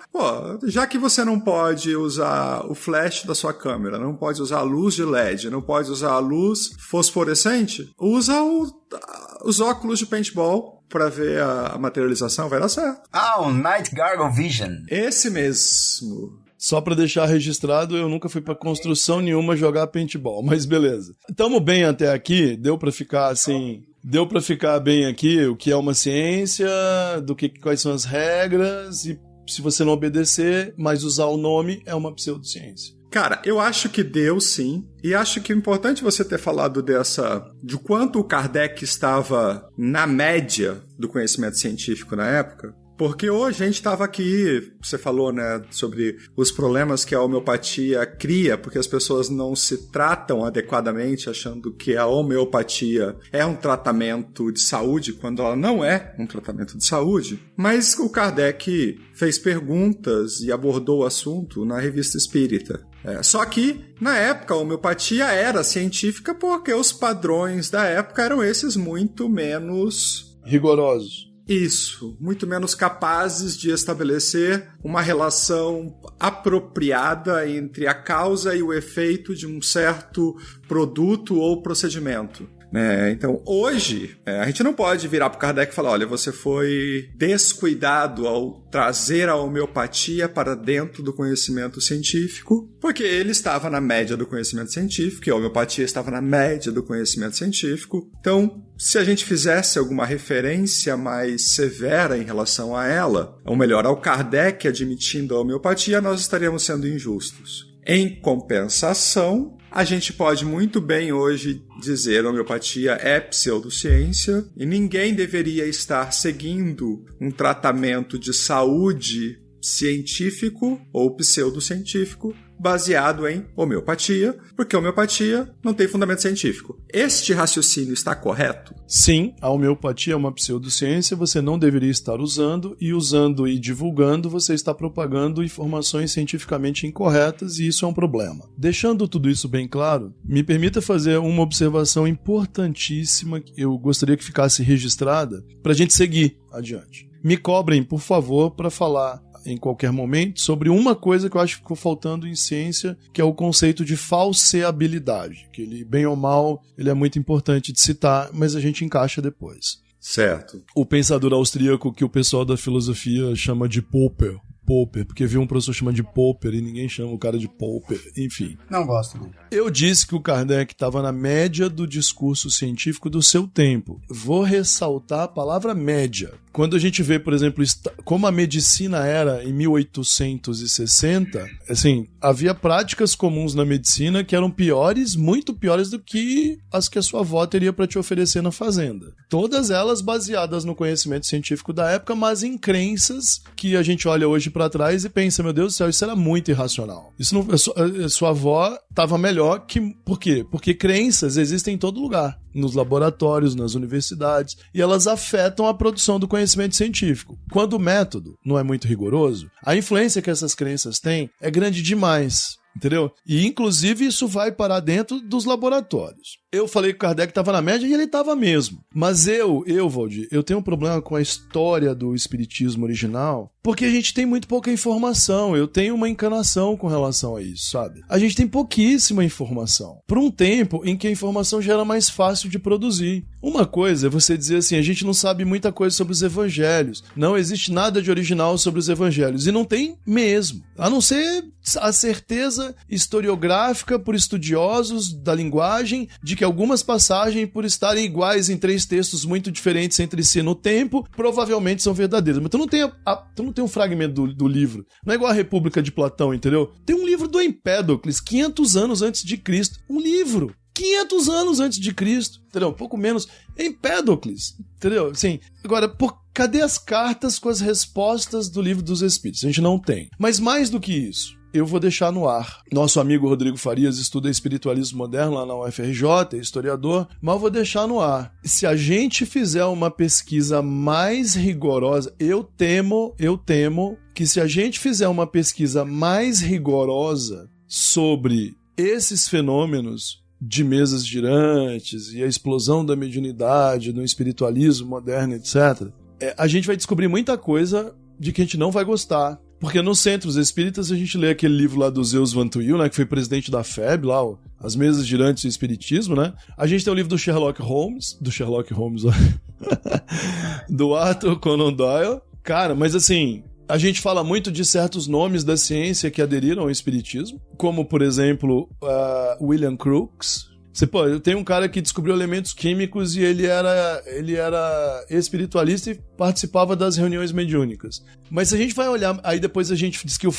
Speaker 2: já que você não pode usar o flash da sua câmera, não pode usar a luz de LED, não pode usar a luz fosforescente, usa os óculos de paintball pra ver a materialização, vai dar certo.
Speaker 3: O Night Gargle Vision.
Speaker 2: Esse mesmo.
Speaker 1: Só pra deixar registrado, eu nunca fui pra construção nenhuma jogar paintball, mas beleza. Tamo bem até aqui, deu pra ficar assim... Deu pra ficar bem aqui o que é uma ciência, quais são as regras, e se você não obedecer, mas usar o nome, é uma pseudociência.
Speaker 2: Cara, eu acho que deu sim, e acho que é importante você ter falado de quanto o Kardec estava na média do conhecimento científico na época, porque hoje a gente estava aqui, você falou, né, sobre os problemas que a homeopatia cria, porque as pessoas não se tratam adequadamente, achando que a homeopatia é um tratamento de saúde, quando ela não é um tratamento de saúde. Mas o Kardec fez perguntas e abordou o assunto na Revista Espírita. Só que, na época, a homeopatia era científica porque os padrões da época eram esses muito menos...
Speaker 1: rigorosos.
Speaker 2: Isso, muito menos capazes de estabelecer uma relação apropriada entre a causa e o efeito de um certo produto ou procedimento. Então, hoje, a gente não pode virar pro Kardec e falar, olha, você foi descuidado ao trazer a homeopatia para dentro do conhecimento científico, porque ele estava na média do conhecimento científico e a homeopatia estava na média do conhecimento científico. Então, se a gente fizesse alguma referência mais severa em relação a ela, ou melhor, ao Kardec admitindo a homeopatia, nós estaríamos sendo injustos. Em compensação, a gente pode muito bem hoje dizer que a homeopatia é pseudociência e ninguém deveria estar seguindo um tratamento de saúde científico ou pseudocientífico baseado em homeopatia, porque a homeopatia não tem fundamento científico. Este raciocínio está correto?
Speaker 1: Sim, a homeopatia é uma pseudociência, você não deveria estar usando e divulgando, você está propagando informações cientificamente incorretas e isso é um problema. Deixando tudo isso bem claro, me permita fazer uma observação importantíssima que eu gostaria que ficasse registrada para a gente seguir adiante. Me cobrem, por favor, para falar em qualquer momento sobre uma coisa que eu acho que ficou faltando em ciência, que é o conceito de falseabilidade, que ele, bem ou mal, ele é muito importante de citar, mas a gente encaixa depois.
Speaker 2: Certo.
Speaker 1: O pensador austríaco que o pessoal da filosofia chama de Popper, porque viu um professor chamando de Popper e ninguém chama o cara de Popper, enfim.
Speaker 3: Não gosto dele.
Speaker 1: Eu disse que o Kardec estava na média do discurso científico do seu tempo. Vou ressaltar a palavra média. Quando a gente vê, por exemplo, como a medicina era em 1860, assim, havia práticas comuns na medicina que eram piores, muito piores do que as que a sua avó teria para te oferecer na fazenda. Todas elas baseadas no conhecimento científico da época, mas em crenças que a gente olha hoje para trás e pensa, meu Deus do céu, isso era muito irracional. Isso não, sua avó estava melhor que... Por quê? Porque crenças existem em todo lugar. Nos laboratórios, nas universidades, e elas afetam a produção do conhecimento científico. Quando o método não é muito rigoroso, a influência que essas crenças têm é grande demais, entendeu? E, inclusive, isso vai parar dentro dos laboratórios. Eu falei que o Kardec estava na média e ele estava mesmo. Mas Valdir, eu tenho um problema com a história do espiritismo original, porque a gente tem muito pouca informação. Eu tenho uma encanação com relação a isso, sabe? A gente tem pouquíssima informação. Por um tempo em que a informação já era mais fácil de produzir. Uma coisa é você dizer assim, a gente não sabe muita coisa sobre os evangelhos. Não existe nada de original sobre os evangelhos. E não tem mesmo. A não ser a certeza historiográfica por estudiosos da linguagem de que algumas passagens, por estarem iguais em 3 textos muito diferentes entre si no tempo, provavelmente são verdadeiras. Mas tu não tem um fragmento do livro. Não é igual a República de Platão, entendeu? Tem um livro do Empédocles, 500 anos antes de Cristo. Um livro. 500 anos antes de Cristo, entendeu? Um pouco menos. Empédocles, entendeu? Assim, agora, cadê as cartas com as respostas do Livro dos Espíritos? A gente não tem. Mas mais do que isso, eu vou deixar no ar. Nosso amigo Rodrigo Farias estuda espiritualismo moderno lá na UFRJ, é historiador, mas eu vou deixar no ar. Se a gente fizer uma pesquisa mais rigorosa, eu temo que se a gente fizer uma pesquisa mais rigorosa sobre esses fenômenos de mesas girantes e a explosão da mediunidade, do espiritualismo moderno, etc., a gente vai descobrir muita coisa de que a gente não vai gostar. Porque nos centros espíritas a gente lê aquele livro lá do Zeus Van Tuyl, né, que foi presidente da FEB, lá, As Mesas Girantes e o Espiritismo, né? A gente tem o livro do Sherlock Holmes, do Arthur Conan Doyle. Cara, mas assim, a gente fala muito de certos nomes da ciência que aderiram ao espiritismo, como, por exemplo, William Crookes. Eu tenho um cara que descobriu elementos químicos e ele era espiritualista e participava das reuniões mediúnicas. Mas se a gente vai olhar, aí depois a gente diz que o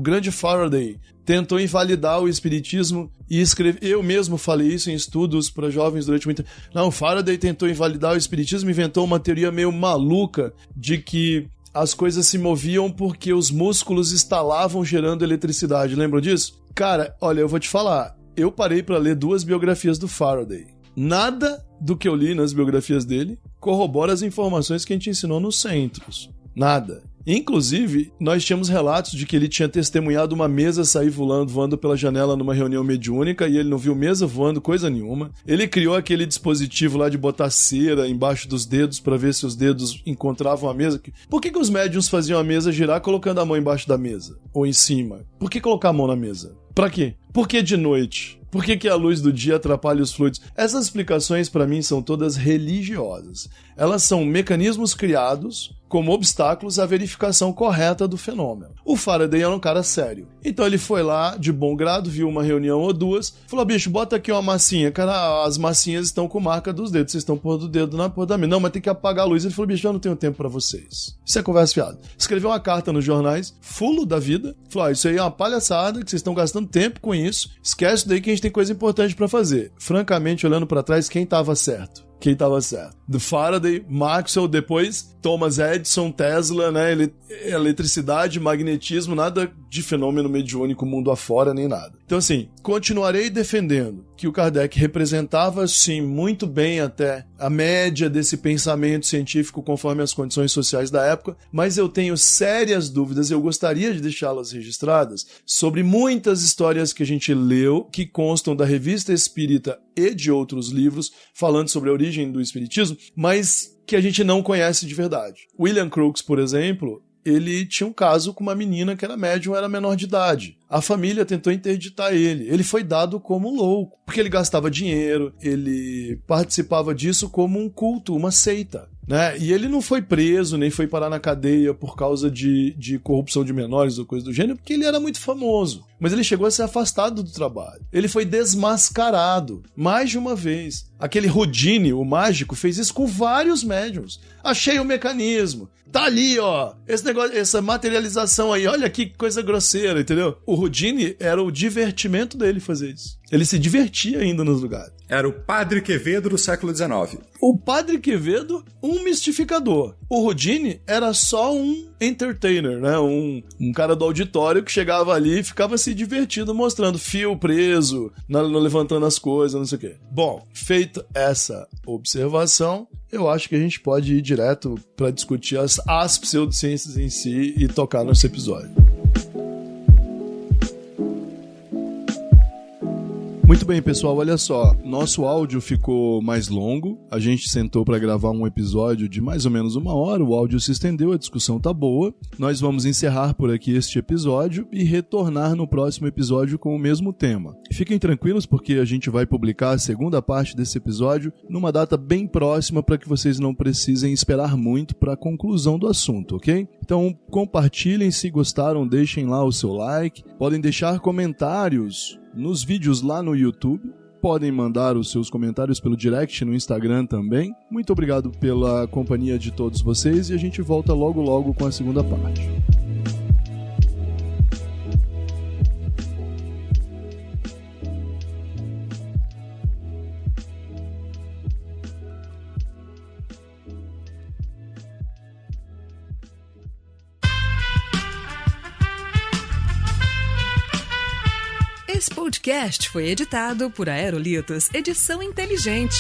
Speaker 1: grande Faraday, tentou invalidar o espiritismo e escreveu. Eu mesmo falei isso em estudos para jovens durante muito tempo. Não, Faraday tentou invalidar o espiritismo, inventou uma teoria meio maluca de que as coisas se moviam porque os músculos estalavam gerando eletricidade. Lembram disso? Cara, olha, eu vou te falar. Eu parei para ler 2 biografias do Faraday. Nada do que eu li nas biografias dele corrobora as informações que a gente ensinou nos centros. Nada. Inclusive, nós tínhamos relatos de que ele tinha testemunhado uma mesa sair voando pela janela numa reunião mediúnica e ele não viu mesa voando coisa nenhuma. Ele criou aquele dispositivo lá de botar cera embaixo dos dedos para ver se os dedos encontravam a mesa. Por que os médiuns faziam a mesa girar colocando a mão embaixo da mesa? Ou em cima? Por que colocar a mão na mesa? Pra quê? Por que de noite? Por que a luz do dia atrapalha os fluidos? Essas explicações, para mim, são todas religiosas. Elas são mecanismos criados como obstáculos à verificação correta do fenômeno. O Faraday era um cara sério. Então ele foi lá, de bom grado, viu uma reunião ou duas, falou, bicho, bota aqui uma massinha. Cara, as massinhas estão com marca dos dedos, vocês estão pondo o dedo na porra da mesa. Não, mas tem que apagar a luz. Ele falou, bicho, eu não tenho tempo pra vocês. Isso é conversa fiada. Escreveu uma carta nos jornais, fulo da vida, falou, isso aí é uma palhaçada, que vocês estão gastando tempo com isso, esquece daí que a gente tem coisa importante pra fazer. Francamente, olhando pra trás, quem tava certo? Do Faraday, Maxwell, depois Thomas Edison, Tesla, né? Eletricidade, magnetismo, nada de fenômeno mediúnico mundo afora, nem nada. Então, assim, continuarei defendendo que o Kardec representava, sim, muito bem até a média desse pensamento científico conforme as condições sociais da época, mas eu tenho sérias dúvidas, eu gostaria de deixá-las registradas, sobre muitas histórias que a gente leu, que constam da Revista Espírita e de outros livros, falando sobre a origem do espiritismo, mas que a gente não conhece de verdade. William Crookes, por exemplo, ele tinha um caso com uma menina que era médium, era menor de idade. A família tentou interditar ele. Ele foi dado como louco, porque ele gastava dinheiro, ele participava disso como um culto, uma seita, né? E ele não foi preso, nem foi parar na cadeia por causa de corrupção de menores ou coisa do gênero, porque ele era muito famoso. Mas ele chegou a ser afastado do trabalho. Ele foi desmascarado mais de uma vez. Aquele Houdini, o mágico, fez isso com vários médiums. Achei o mecanismo. Tá ali, ó. Esse negócio, essa materialização aí, olha que coisa grosseira, entendeu? O Houdini era o divertimento dele fazer isso. Ele se divertia ainda nos lugares.
Speaker 2: Era o Padre Quevedo do século XIX.
Speaker 1: O Padre Quevedo, um mistificador. O Houdini era só um entertainer, né? Um cara do auditório que chegava ali e ficava se divertindo, mostrando fio preso, levantando as coisas, não sei o quê. Bom, feita essa observação, eu acho que a gente pode ir direto para discutir as pseudociências em si e tocar nesse episódio. Muito bem, pessoal, olha só, nosso áudio ficou mais longo, a gente sentou para gravar um episódio de mais ou menos 1 hora, o áudio se estendeu, a discussão tá boa, nós vamos encerrar por aqui este episódio e retornar no próximo episódio com o mesmo tema. Fiquem tranquilos porque a gente vai publicar a segunda parte desse episódio numa data bem próxima para que vocês não precisem esperar muito para a conclusão do assunto, ok? Então compartilhem, se gostaram, deixem lá o seu like, podem deixar comentários nos vídeos lá no YouTube, podem mandar os seus comentários pelo direct no Instagram também. Muito obrigado pela companhia de todos vocês e a gente volta logo com a segunda parte.
Speaker 4: Esse podcast foi editado por Aerolitos Edição Inteligente.